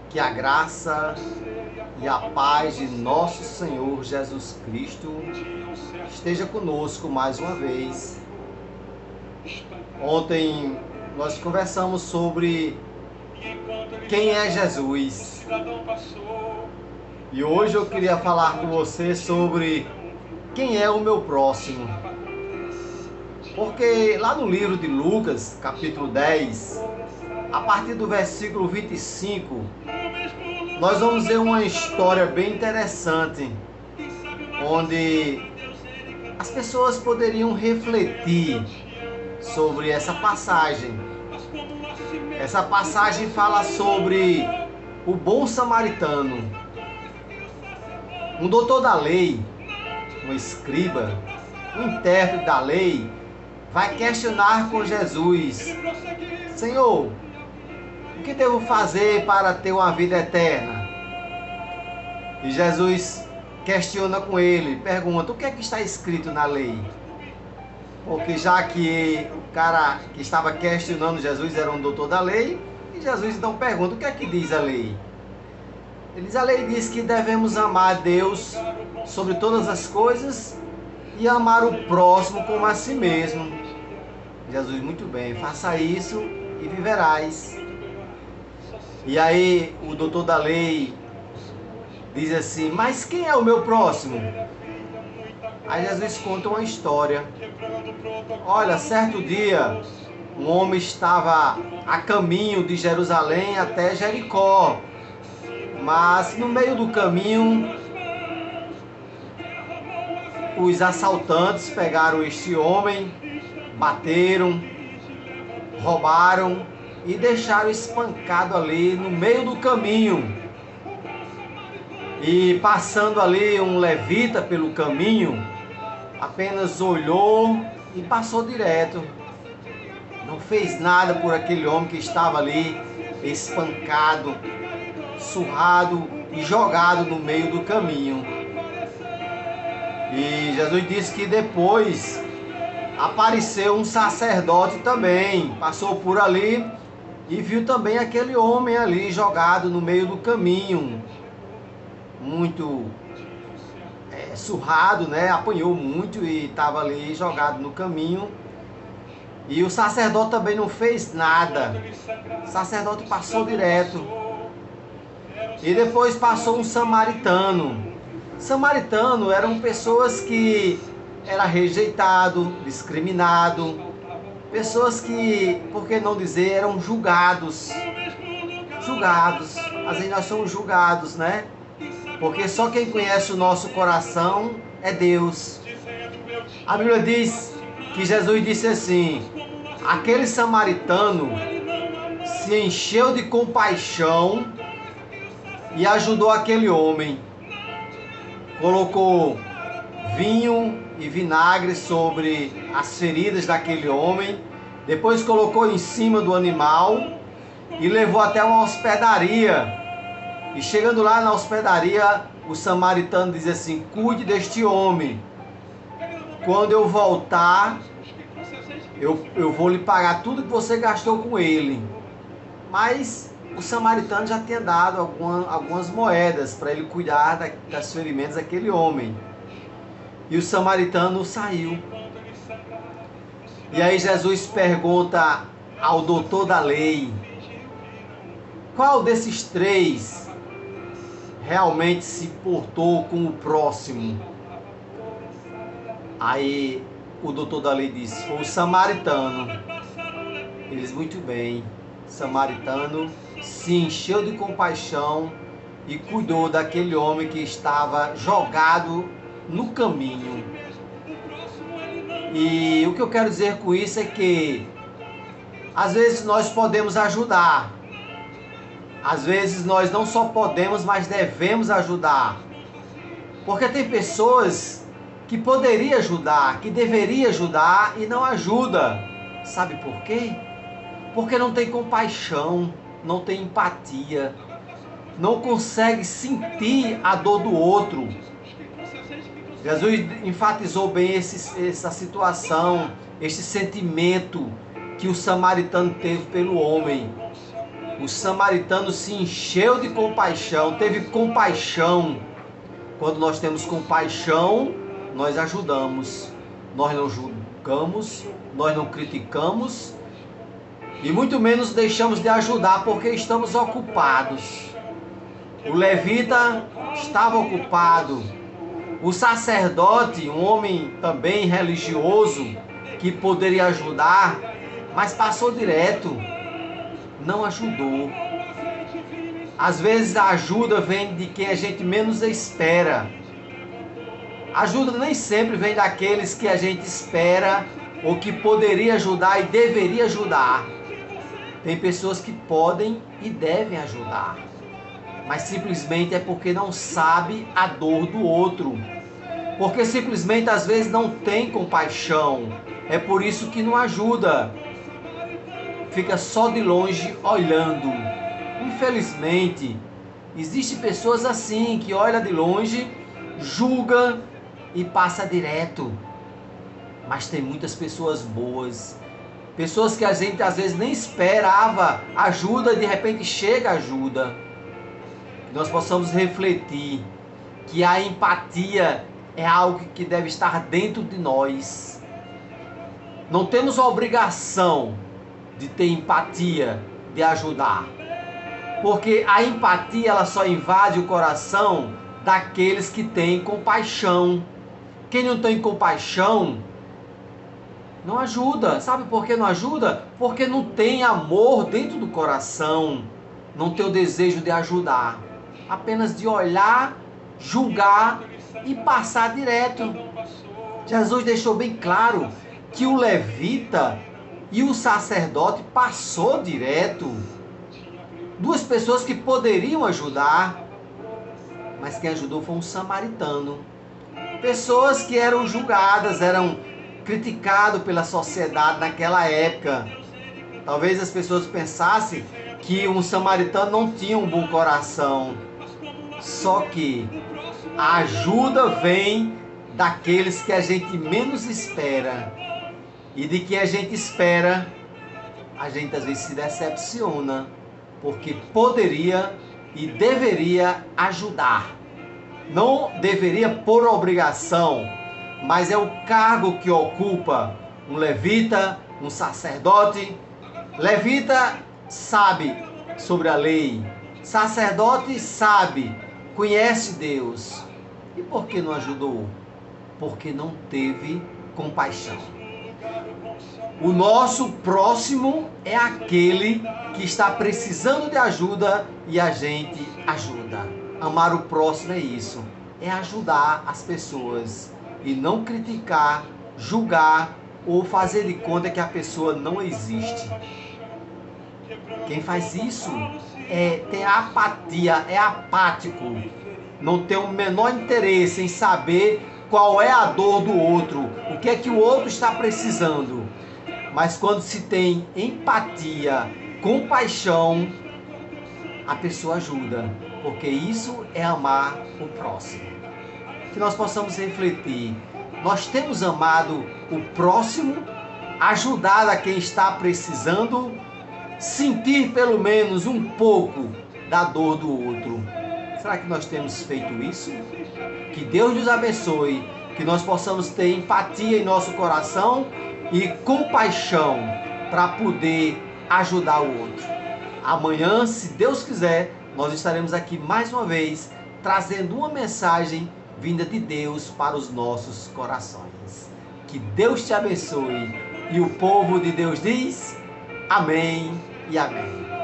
Que a graça e a paz de nosso Senhor Jesus Cristo esteja conosco mais uma vez. Ontem nós conversamos sobre quem é Jesus. E hoje eu queria falar com você sobre quem é o meu próximo. Porque lá no livro de Lucas, capítulo 10, a partir do versículo 25, nós vamos ver uma história bem interessante, onde as pessoas poderiam refletir sobre essa passagem. Essa passagem fala sobre o bom samaritano. Um doutor da lei, um escriba, um intérprete da lei, vai questionar com Jesus: Senhor, o que devo fazer para ter uma vida eterna? E Jesus questiona com ele, pergunta: o que é que está escrito na lei? Porque já que o cara que estava questionando Jesus era um doutor da lei, e Jesus então pergunta: o que é que diz a lei? Ele diz: a lei diz que devemos amar a Deus sobre todas as coisas e amar o próximo como a si mesmo. Jesus: muito bem, faça isso e viverás. E aí o doutor da lei diz assim: mas quem é o meu próximo? Aí Jesus conta uma história. Olha, certo dia, um homem estava a caminho de Jerusalém até Jericó. Mas no meio do caminho, os assaltantes pegaram este homem, bateram, roubaram e deixaram espancado ali no meio do caminho. E passando ali um levita pelo caminho, apenas olhou e passou direto. Não fez nada por aquele homem que estava ali espancado, surrado e jogado no meio do caminho. E Jesus disse que depois apareceu um sacerdote também, passou por ali e viu também aquele homem ali jogado no meio do caminho, muito surrado, né? Apanhou muito e estava ali jogado no caminho. E o sacerdote também não fez nada. O sacerdote passou direto. E depois passou um samaritano. Samaritano eram pessoas que eram rejeitados, discriminados, pessoas que, por que não dizer, eram julgados. Julgados. Às vezes nós somos julgados, né? Porque só quem conhece o nosso coração é Deus. A Bíblia diz que Jesus disse assim: aquele samaritano se encheu de compaixão e ajudou aquele homem. Colocou vinho e vinagre sobre as feridas daquele homem. Depois colocou em cima do animal e levou até uma hospedaria. E chegando lá na hospedaria, o samaritano diz assim: cuide deste homem. Quando eu voltar, eu vou lhe pagar tudo que você gastou com ele. Mas o samaritano já tinha dado algumas moedas para ele cuidar das ferimentos daquele homem. E o samaritano saiu. E aí Jesus pergunta ao doutor da lei: qual desses três realmente se portou com o próximo? Aí o doutor da lei diz: foi o samaritano. Ele diz: muito bem, o samaritano se encheu de compaixão e cuidou daquele homem que estava jogado no caminho. E o que eu quero dizer com isso é que às vezes nós podemos ajudar. Às vezes nós não só podemos, mas devemos ajudar. Porque tem pessoas que poderia ajudar, que deveria ajudar e não ajuda. Sabe por quê? Porque não tem compaixão, não tem empatia, não consegue sentir a dor do outro. Jesus enfatizou bem essa situação, este sentimento que o samaritano teve pelo homem. O samaritano se encheu de compaixão, teve compaixão. Quando nós temos compaixão, nós ajudamos. Nós não julgamos, nós não criticamos e muito menos deixamos de ajudar porque estamos ocupados. O levita estava ocupado. O sacerdote, um homem também religioso, que poderia ajudar, mas passou direto, não ajudou. Às vezes a ajuda vem de quem a gente menos espera. A ajuda nem sempre vem daqueles que a gente espera ou que poderia ajudar e deveria ajudar. Tem pessoas que podem e devem ajudar, mas simplesmente é porque não sabe a dor do outro. Porque simplesmente às vezes não tem compaixão. É por isso que não ajuda. Fica só de longe olhando. Infelizmente, existem pessoas assim que olham de longe, julga e passa direto. Mas tem muitas pessoas boas. Pessoas que a gente às vezes nem esperava ajuda e de repente chega ajuda. Que nós possamos refletir que a empatia é algo que deve estar dentro de nós. Não temos a obrigação de ter empatia, de ajudar. Porque a empatia ela só invade o coração daqueles que têm compaixão. Quem não tem compaixão não ajuda. Sabe por que não ajuda? Porque não tem amor dentro do coração. Não tem o desejo de ajudar. Apenas de olhar, julgar e passar direto. Jesus deixou bem claro que o levita e o sacerdote passou direto. Duas pessoas que poderiam ajudar, mas quem ajudou foi um samaritano. Pessoas que eram julgadas, eram criticadas pela sociedade naquela época. Talvez as pessoas pensassem que um samaritano não tinha um bom coração. Só que a ajuda vem daqueles que a gente menos espera. E de quem a gente espera, a gente às vezes se decepciona. Porque poderia e deveria ajudar. Não deveria por obrigação, mas é o cargo que ocupa um levita, um sacerdote. Levita sabe sobre a lei. Sacerdote sabe, conhece Deus. E por que não ajudou? Porque não teve compaixão. O nosso próximo é aquele que está precisando de ajuda e a gente ajuda. Amar o próximo é isso, é ajudar as pessoas e não criticar, julgar ou fazer de conta que a pessoa não existe. Quem faz isso tem apatia, é apático, não tem o menor interesse em saber qual é a dor do outro, o que é que o outro está precisando. Mas quando se tem empatia, compaixão, a pessoa ajuda, porque isso é amar o próximo. Que nós possamos refletir, nós temos amado o próximo, ajudado a quem está precisando, sentir pelo menos um pouco da dor do outro. Será que nós temos feito isso? Que Deus nos abençoe, que nós possamos ter empatia em nosso coração e compaixão para poder ajudar o outro. Amanhã, se Deus quiser, nós estaremos aqui mais uma vez trazendo uma mensagem vinda de Deus para os nossos corações. Que Deus te abençoe. E o povo de Deus diz: amém e amém.